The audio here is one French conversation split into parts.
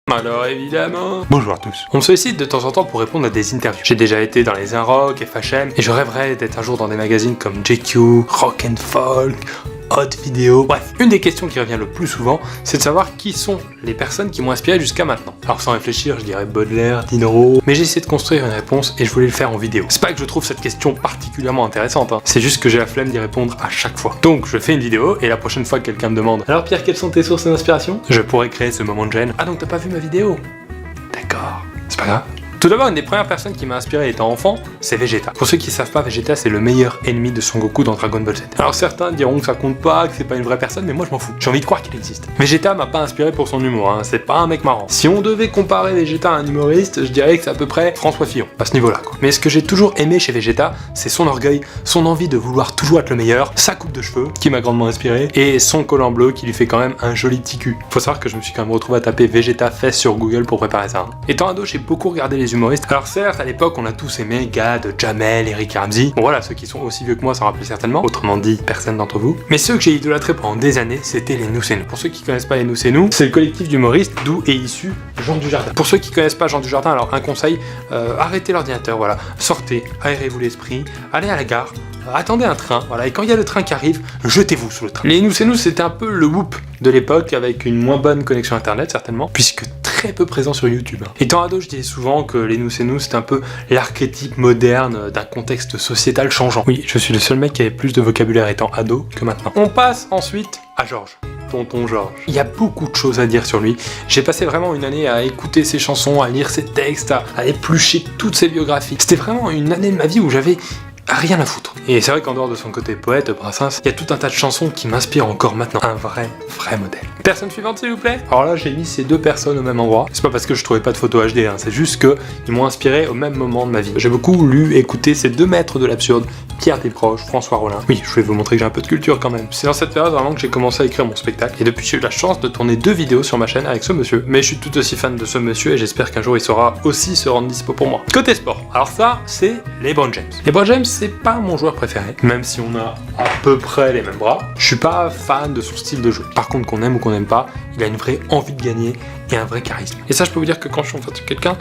Alors évidemment... Bonjour à tous. On me sollicite de temps en temps pour répondre à des interviews. J'ai déjà été dans les Inrock, FHM, et je rêverais d'être un jour dans des magazines comme GQ, Rock and Folk, Hot Video, bref. Une des questions qui revient le plus souvent, c'est de savoir qui sont les personnes qui m'ont inspiré jusqu'à maintenant. Alors sans réfléchir, je dirais Baudelaire, Diderot, mais j'ai essayé de construire une réponse et je voulais le faire en vidéo. C'est pas que je trouve cette question particulièrement intéressante, c'est juste que j'ai la flemme d'y répondre à chaque fois. Donc je fais une vidéo et la prochaine fois que quelqu'un me demande « Alors Pierre, quelles sont tes sources d'inspiration ?» Je pourrais créer ce moment de gêne. « Ah donc t'as pas vu ma vidéo ?» D'accord, c'est pas grave. Tout d'abord, une des premières personnes qui m'a inspiré étant enfant, c'est Vegeta. Pour ceux qui savent pas, Vegeta c'est le meilleur ennemi de Son Goku dans Dragon Ball Z. Alors certains diront que ça compte pas, que c'est pas une vraie personne, mais moi je m'en fous. J'ai envie de croire qu'il existe. Vegeta m'a pas inspiré pour son humour, c'est pas un mec marrant. Si on devait comparer Vegeta à un humoriste, je dirais que c'est à peu près François Fillon, à ce niveau-là quoi. Mais ce que j'ai toujours aimé chez Vegeta, c'est son orgueil, son envie de vouloir toujours être le meilleur, sa coupe de cheveux, qui m'a grandement inspiré, et son collant bleu qui lui fait quand même un joli petit cul. Faut savoir que je me suis quand même retrouvé à taper Vegeta fesses sur Google pour préparer ça. Étant ado, j'ai beaucoup regardé les humoristes. Alors certes, à l'époque, on a tous aimé Gad, Jamel, Eric Ramsey. Bon voilà, ceux qui sont aussi vieux que moi s'en rappellent certainement, autrement dit, personne d'entre vous. Mais ceux que j'ai idolâtrés pendant des années, c'était les Nous c'est Nous. Pour ceux qui connaissent pas les Nous c'est Nous, c'est le collectif d'humoristes d'où est issu Jean Dujardin. Pour ceux qui connaissent pas Jean Dujardin, alors un conseil, arrêtez l'ordinateur, voilà. Sortez, aérez-vous l'esprit, allez à la gare, attendez un train, voilà, et quand il y a le train qui arrive, jetez-vous sous le train. Les Nous c'est Nous, c'était un peu le Whoop de l'époque, avec une moins bonne connexion internet certainement, puisque très peu présent sur YouTube. Étant ado, je disais souvent que les Nous c'est Nous, c'était un peu l'archétype moderne d'un contexte sociétal changeant. Oui, je suis le seul mec qui avait plus de vocabulaire étant ado que maintenant. On passe ensuite à Georges. Tonton Georges. Il y a beaucoup de choses à dire sur lui. J'ai passé vraiment une année à écouter ses chansons, à lire ses textes, à éplucher toutes ses biographies. C'était vraiment une année de ma vie où j'avais rien à foutre. Et c'est vrai qu'en dehors de son côté poète, Brassens, il y a tout un tas de chansons qui m'inspirent encore maintenant. Un vrai modèle. Personne suivante s'il vous plaît. Alors là j'ai mis ces deux personnes au même endroit. C'est pas parce que je trouvais pas de photos HD, c'est juste que ils m'ont inspiré au même moment de ma vie. J'ai beaucoup lu, écouté ces deux maîtres de l'absurde, Pierre Desproges, François Rollin. Oui, je vais vous montrer que j'ai un peu de culture quand même. C'est dans cette période vraiment que j'ai commencé à écrire mon spectacle. Et depuis j'ai eu la chance de tourner 2 vidéos sur ma chaîne avec ce monsieur. Mais je suis tout aussi fan de ce monsieur et j'espère qu'un jour il saura aussi se rendre dispo pour moi. Côté sport, alors ça c'est LeBron James. LeBron James c'est pas mon joueur préféré, même si on a à peu près les mêmes bras. Je suis pas fan de son style de jeu. Par contre, qu'on aime ou qu'on n'aime pas, il a une vraie envie de gagner et un vrai charisme. Et ça, je peux vous dire que quand je suis en face de quelqu'un,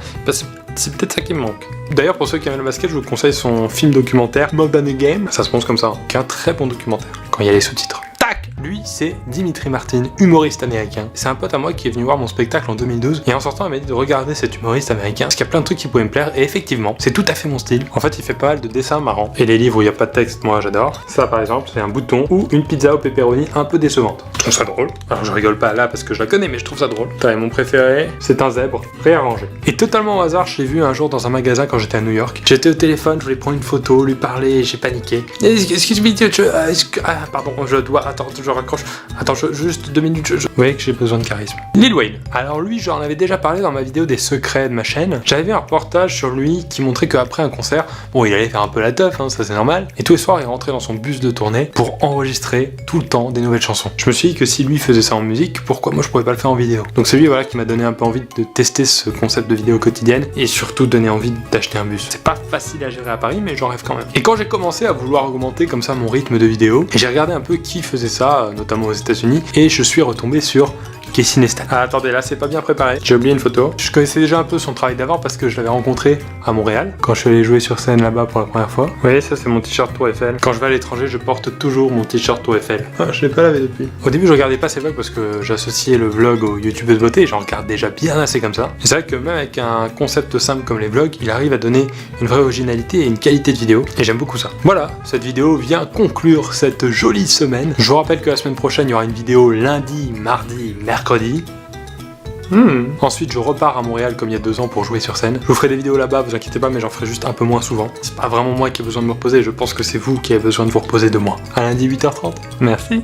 c'est peut-être ça qui me manque. D'ailleurs, pour ceux qui aiment le basket, je vous conseille son film documentaire More Than a Game, ça se prononce comme ça, qui est un très bon documentaire, quand il y a les sous-titres. Tac! Lui, c'est Dimitri Martin, humoriste américain. C'est un pote à moi qui est venu voir mon spectacle en 2012, et en sortant, il m'a dit de regarder cet humoriste américain, parce qu'il y a plein de trucs qui pouvaient me plaire, et effectivement, c'est tout à fait mon style. En fait, il fait pas mal de dessins marrants, et les livres où il n'y a pas de texte, moi j'adore. Ça, par exemple, c'est un bouton ou une pizza au pepperoni un peu décevante. Je trouve ça drôle. Alors, je rigole pas là parce que je la connais, mais je trouve ça drôle. Et mon préféré, c'est un zèbre réarrangé. Et totalement au hasard, je l'ai vu un jour dans un magasin quand j'étais à New York. J'étais au téléphone, je voulais prendre une photo, lui parler, et j'ai paniqué. Excuse-moi, pardon, je dois. Attends, je raccroche. Attends, juste 2 minutes. Vous voyez que j'ai besoin de charisme. Lil Wayne. Alors lui, j'en avais déjà parlé dans ma vidéo des secrets de ma chaîne. J'avais vu un reportage sur lui qui montrait qu'après un concert, bon, il allait faire un peu la teuf, ça c'est normal. Et tous les soirs, il rentrait dans son bus de tournée pour enregistrer tout le temps des nouvelles chansons. Je me suis dit que si lui faisait ça en musique, pourquoi moi je pourrais pas le faire en vidéo? Donc c'est lui voilà qui m'a donné un peu envie de tester ce concept de vidéo quotidienne et surtout donner envie d'acheter un bus. C'est pas facile à gérer à Paris, mais j'en rêve quand même. Et quand j'ai commencé à vouloir augmenter comme ça mon rythme de vidéo, j'ai regardé un peu qui faisait ça, notamment aux États-Unis, et je suis retombé sur Casey Neistat. Ah, attendez, là c'est pas bien préparé, j'ai oublié une photo. Je connaissais déjà un peu son travail d'avant parce que je l'avais rencontré à Montréal, quand je suis allé jouer sur scène là-bas pour la première fois. Vous voyez, ça c'est mon t-shirt Tour Eiffel. Quand je vais à l'étranger, je porte toujours mon t-shirt Tour Eiffel. Ah, je l'ai pas lavé depuis. Au début, je regardais pas ses vlogs parce que j'associais le vlog au YouTube de beauté et j'en regarde déjà bien assez comme ça. C'est vrai que même avec un concept simple comme les vlogs, il arrive à donner une vraie originalité et une qualité de vidéo et j'aime beaucoup ça. Voilà, cette vidéo vient conclure cette jolie semaine. Je vous rappelle que la semaine prochaine, il y aura une vidéo lundi, mardi, mercredi. Ensuite je repars à Montréal comme il y a 2 ans pour jouer sur scène. Je vous ferai des vidéos là-bas, vous inquiétez pas, mais j'en ferai juste un peu moins souvent. C'est pas vraiment moi qui ai besoin de me reposer, je pense que c'est vous qui avez besoin de vous reposer de moi. À lundi 8h30. Merci.